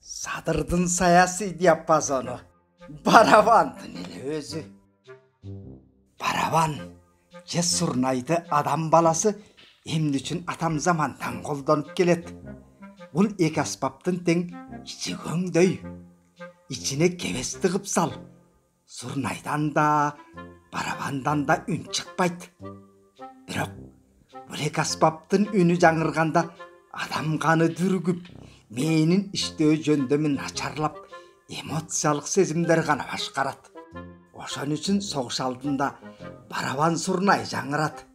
Садырдың саяси диапазону барабандын эле өзү. Барабан же сурнайды адам баласы эмне үчүн атам замандан колдонуп келет. Бул эки аспаптын тең ичи көңдөй. Ичине кебес тыгып сал. Сурнайдан да, барабандан да үн чыкпайт. Бирок бул эки аспаптын үнү жаңырганда адам каны дүрүгүп, мээнин иштөө жөндөмү начарлап, эмоциялык сезимдер гана башкарат. Ошон үчүн согуш алдында барабан сурнай жаңырат.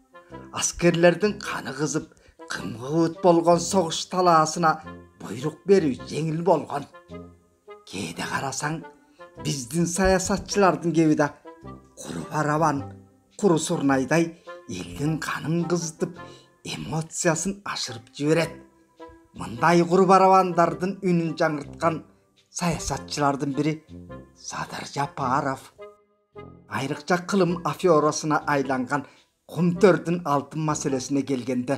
Аскерлердин каны кызып, кымгыбыт болгон согуш талаасына буйрук берүү жеңил болгон. Кээде карасаң, биздин саясатчылардын кеби да куру барабан, куру сурнайдай элдин канын кызытып, эмоциясын ашырып жиберет. Мындай куру барабандардын үнүн жаңырткан саясатчылардын бири Садыр Жапаров. Айрыкча кылым аферасына айланган Кумтөрдүн алтын маселесине келгенде,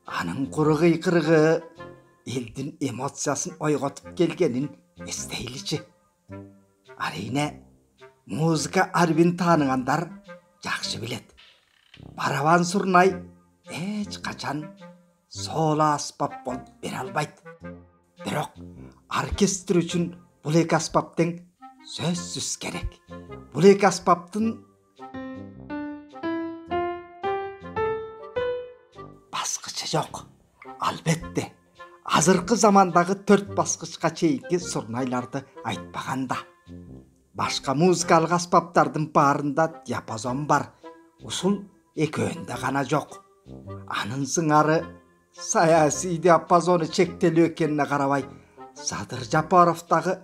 анын куру кыйкырыгы элдин эмоциясын ойготуп келгенин эстейличи. Арийне, музыка арбин тааныгандар жакшы билет. Барабан сурнай эч качан соло аспап болуп бере албайт. Бирок оркестр үчүн бул эки аспап тең сөзсүз керек. Бул эки аспаптын баскычы жок. Албетте, азыркы замандагы 4 баскычка чейинки сурнайларды айтпаганда. Башка музыкалык аспаптардын баарында диапазон бар. Ушул экөөндө гана жок. Анын сыңары саясий диапазону чектелүү экенине карабай, Садыр Жапаровдагы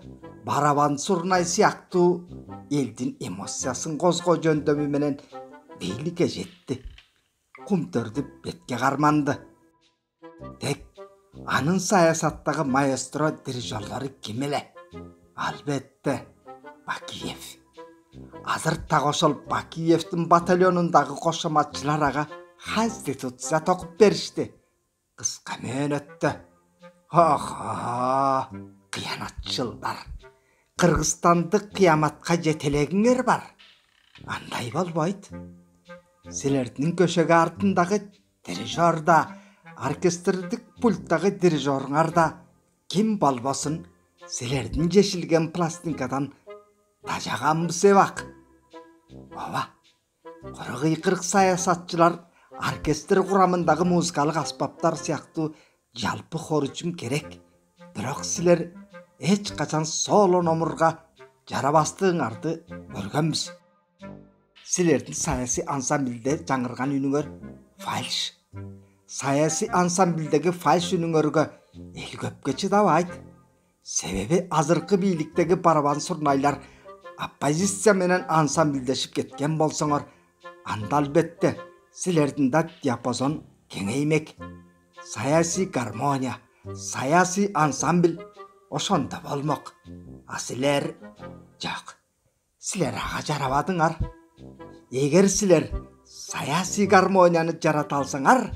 барабан сурнай сыяктуу элдин эмоциясын козгоо жөндөмү менен бийликке жетти. Кумтөрдү бетке карманды. Тек анын саясаттагы маэстро дирижерлору ким эле? Албетте, Бакиев. Азыр так ошол Бакиевдин батальонундагы кошоматчылар ага конституция токуп беришти. Кыска мөөнөттө. Ага, кыянатчылдар. Кыргызстанды кыяматка жетелегиңер бар. Андай болбойт. Силердин көшөгө артындагы дирижер да, оркестрдик пульттагы дирижерыңар да ким болбосун силердин жешилген пластинкадан тажаганбыз эбак. Ооба, куру кыйкырык саясатчылар оркестр курамындагы музыкалык аспаптар сыяктуу жалпы хор үчүн керек. Бирок силер эч качан соло номурга жарабастыгыңарды көргөнбүз. Силердин саясий ансамбльде жаңырган үнүңөр фальш. Саясий ансамбльдеги фальш үнүңөргө эл көпкө чыдабайт. Себеби азыркы бийликтеги барабан сурнайлар оппозиция менен ансамбльдешип кеткен болсоңор, анда албетте силердин да диапазон кеңеймек. Саясий гармония, саясий ансамбль ошондо болмок. А силер жок. Силер ага жарабадыңар. Эгер силер саясий гармонияны жарата алсаңар,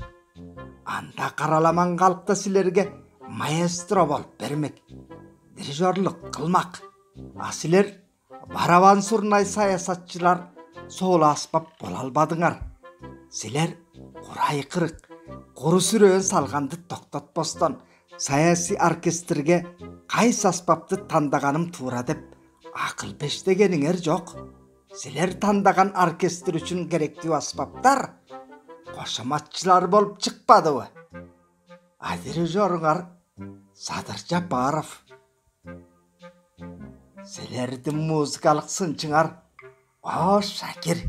анда караламан калкта силерге маэстро болуп бермек, дирижерлук кылмак. А силер барабан сурнай саясатчылар соло аспап боло албадыңар. Силер курайкырык, куру сүрөөн салганды токтотпостон саясий оркестрге кайсы аспапты тандаганым туура деп акыл бештегениңер жок. Силер тандаган оркестр үчүн керектүү аспаптар кошоматчылар болуп чыкпадыбы? А дирижерыңар Садыр Жапаров. Силердин музыкалык сынчыңар о Шакир.